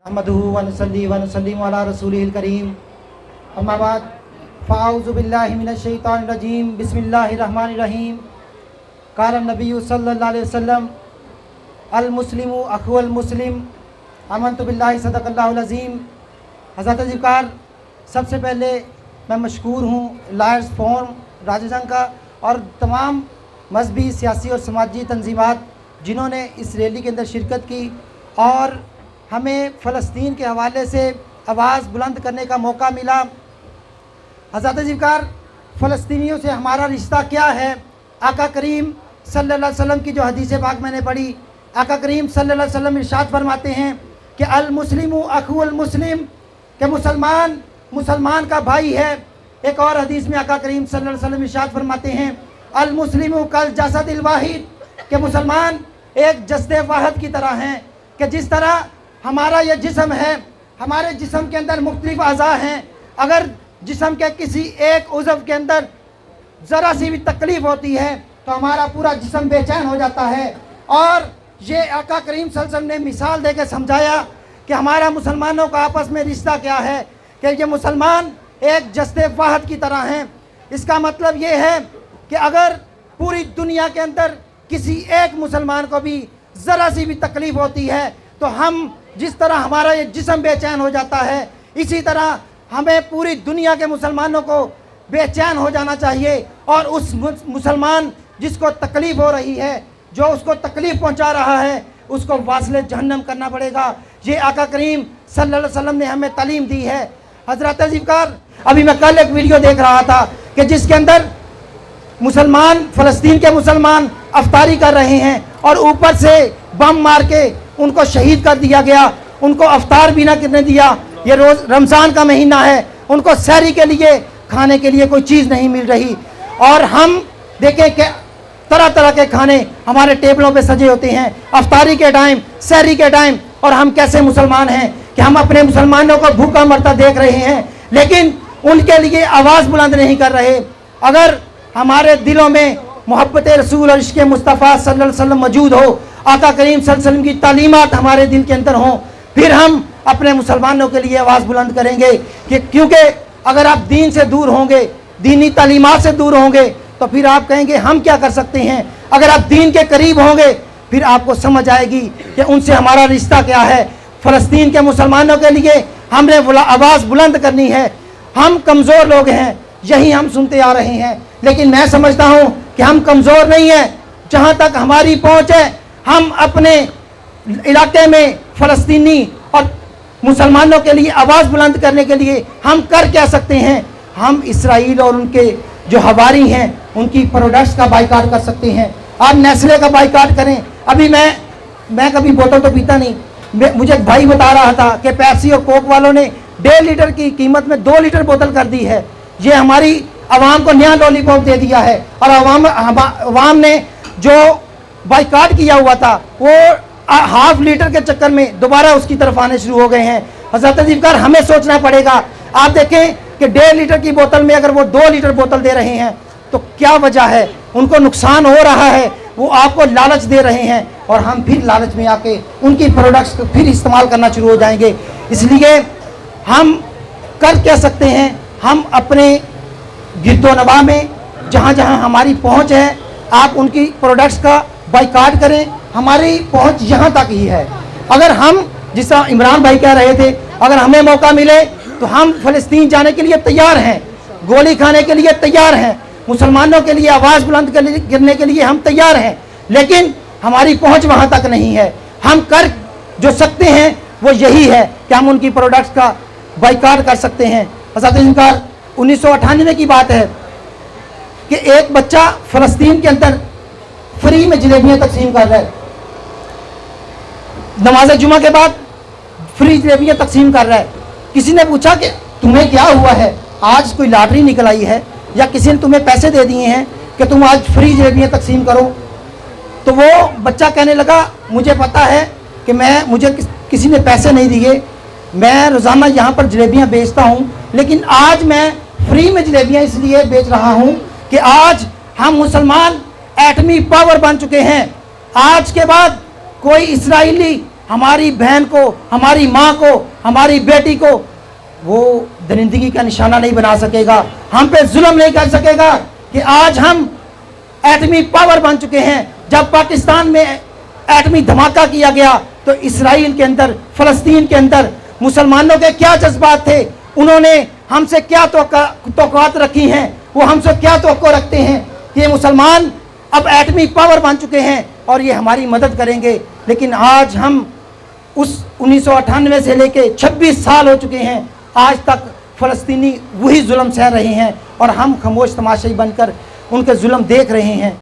नहमदुहु व नसल्ली व नसल्लिमु अला रसूलिहिल करीम अम्मा बाद फ़अऊज़ु बिल्लाहि मिनश शैतानिर रजीम बिस्मिल्लाहिर रहमानिर रहीम क़ाल नबी सल्लल्लाहु अलैहि वसल्लम अल मुस्लिमु अख़ुल मुस्लिम आमनतु बिल्लाहि सदक़ल्लाहुल अज़ीम। हज़रत ज़िकार, सबसे पहले मैं मशकूर हूँ लायर्स फोरम राजस्थान का और तमाम मजहबी, सियासी और समाजी तंजीमात जिन्होंने इस रैली के अंदर शिरकत की और हमें फ़लस्तीन के हवाले से आवाज़ बुलंद करने का मौका मिला। हज़रत ज़िकार, फ़लस्तीनियों से हमारा रिश्ता क्या है? आका करीम सल्लल्लाहु अलैहि वसल्लम की जो हदीस पाक मैंने पढ़ी, आका करीम सल्लल्लाहु अलैहि वसल्लम इरशाद फरमाते हैं कि अल मुस्लिमु अख़ुल मुस्लिम, कि मुसलमान का भाई है। एक और हदीस में आका करीम सल्लल्लाहु अलैहि वसल्लम इरशाद फरमाते हैं अल मुस्लिमु कल जसदिल वाहिद, कि मुसलमान एक जस्द वाहिद की तरह हैं। कि जिस तरह हमारा ये जिस्म है, हमारे जिस्म के अंदर मुख्तलिफ अज़ा हैं, अगर जिस्म के किसी एक उज़व के अंदर ज़रा सी भी तकलीफ़ होती है तो हमारा पूरा जिस्म बेचैन हो जाता है। और ये आका करीम सल्लल्लाहु अलैहि वसल्लम ने मिसाल देकर समझाया कि हमारा मुसलमानों का आपस में रिश्ता क्या है, कि ये मुसलमान एक जस्द वाहिद की तरह हैं। इसका मतलब ये है कि अगर पूरी दुनिया के अंदर किसी एक मुसलमान को भी ज़रा सी भी तकलीफ़ होती है तो हम जिस तरह हमारा ये जिस्म बेचैन हो जाता है, इसी तरह हमें पूरी दुनिया के मुसलमानों को बेचैन हो जाना चाहिए। और उस मुसलमान जिसको तकलीफ़ हो रही है, जो उसको तकलीफ़ पहुंचा रहा है, उसको वासिले जहन्नम करना पड़ेगा। ये आका करीम सल्लल्लाहु अलैहि वसल्लम ने हमें तालीम दी है। हज़रत ज़िकार, अभी मैं कल एक वीडियो देख रहा था कि जिसके अंदर मुसलमान, फ़लस्तीन के मुसलमान अफ्तारी कर रहे हैं और ऊपर से बम मार के उनको शहीद कर दिया गया, उनको अफ्तार भी ना करने दिया। ये रोज़ रमज़ान का महीना है, उनको सहरी के लिए, खाने के लिए कोई चीज़ नहीं मिल रही। और हम देखें कि तरह तरह के खाने हमारे टेबलों पे सजे होते हैं अफ्तारी के टाइम, सहरी के टाइम, और हम कैसे मुसलमान हैं कि हम अपने मुसलमानों को भूखा मरता देख रहे हैं लेकिन उनके लिए आवाज़ बुलंद नहीं कर रहे। अगर हमारे दिलों में मोहब्बत रसूल और इश्क़ मुस्तफ़ा सल्लल्लाहु अलैहि वसल्लम मौजूद हो, आका करीम सल्लल्लाहु अलैहि वसल्लम की तालीमात हमारे दिल के अंदर हों, फिर हम अपने मुसलमानों के लिए आवाज़ बुलंद करेंगे। कि क्योंकि अगर आप दीन से दूर होंगे, दीनी तालीमात से दूर होंगे, तो फिर आप कहेंगे हम क्या कर सकते हैं। अगर आप दीन के करीब होंगे फिर आपको समझ आएगी कि उनसे हमारा रिश्ता क्या है। फ़लस्तीन के मुसलमानों के लिए हमने आवाज़ बुलंद करनी है। हम कमज़ोर लोग हैं, यही हम सुनते आ रहे हैं, लेकिन मैं समझता हूँ कि हम कमज़ोर नहीं हैं। जहाँ तक हमारी पहुँच है, हम अपने इलाके में फ़लस्तीनी और मुसलमानों के लिए आवाज़ बुलंद करने के लिए हम कर क्या सकते हैं। हम इसराइल और उनके जो हवारी हैं उनकी प्रोडक्ट्स का बाइकाट कर सकते हैं। आप नेस्ले का बाइकाट करें। अभी मैं कभी बोतल तो पीता नहीं, मुझे एक भाई बता रहा था कि पेप्सी और कोक वालों ने 1.5 लीटर की कीमत में 2 लीटर बोतल कर दी है। ये हमारी आवाम को नया लॉलीपॉप दे दिया है। और आवाम ने जो बाइकाट किया हुआ था वो ½ लीटर के चक्कर में दोबारा उसकी तरफ आने शुरू हो गए हैं। हज़रत ज़िकार, हमें सोचना पड़ेगा। आप देखें कि 1.5 लीटर की बोतल में अगर वो 2 लीटर बोतल दे रहे हैं तो क्या वजह है। उनको नुकसान हो रहा है, वो आपको लालच दे रहे हैं और हम फिर लालच में आके उनकी प्रोडक्ट्स को फिर इस्तेमाल करना शुरू हो जाएंगे। इसलिए हम कर क्या सकते हैं, हम अपने गिरदोनवा में जहाँ जहाँ हमारी पहुँच है आप उनकी प्रोडक्ट्स का बाइकाट करें। हमारी पहुँच यहाँ तक ही है। अगर हम, जिस तरह इमरान भाई कह रहे थे, अगर हमें मौका मिले तो हम फ़लस्तीन जाने के लिए तैयार हैं, गोली खाने के लिए तैयार हैं, मुसलमानों के लिए आवाज़ बुलंद करने के लिए हम तैयार हैं, लेकिन हमारी पहुँच वहाँ तक नहीं है। हम कर जो सकते हैं वो यही है कि हम उनकी प्रोडक्ट्स का बाइकाट कर सकते हैं। हज़रत 1998 की बात है कि एक बच्चा फ़लस्तीन के अंदर फ्री में जलेबियाँ तकसीम कर रहा है। नमाज जुमा के बाद फ्री जलेबियाँ तकसीम कर रहा है। किसी ने पूछा कि तुम्हें क्या हुआ है, आज कोई लॉटरी निकल आई है या किसी ने तुम्हें पैसे दे दिए हैं कि तुम आज फ्री जलेबियाँ तकसीम करो। तो वो बच्चा कहने लगा मुझे पता है कि मुझे किसी ने पैसे नहीं दिए, मैं रोज़ाना यहाँ पर जलेबियाँ बेचता हूँ, लेकिन आज मैं फ्री में जलेबियाँ इसलिए बेच रहा हूँ कि आज हम मुसलमान एटमी पावर बन चुके हैं। आज के बाद कोई इसराइली हमारी बहन को, हमारी माँ को, हमारी बेटी को वो दरिंदगी का निशाना नहीं बना सकेगा, हम पे जुल्म नहीं कर सकेगा कि आज हम एटमी पावर बन चुके हैं। जब पाकिस्तान में एटमी धमाका किया गया तो इसराइल के अंदर, फ़लस्तीन के अंदर मुसलमानों के क्या जज्बात थे, उन्होंने हमसे क्या तौक़ात रखी हैं, वो हमसे क्या तवक्को रखते हैं कि ये मुसलमान अब एटमी पावर बन चुके हैं और ये हमारी मदद करेंगे। लेकिन आज हम उस 1998 से लेके 26 साल हो चुके हैं, आज तक फ़लस्तीनी वही जुल्म सह रहे हैं और हम खामोश तमाशाई बनकर उनके जुल्म देख रहे हैं।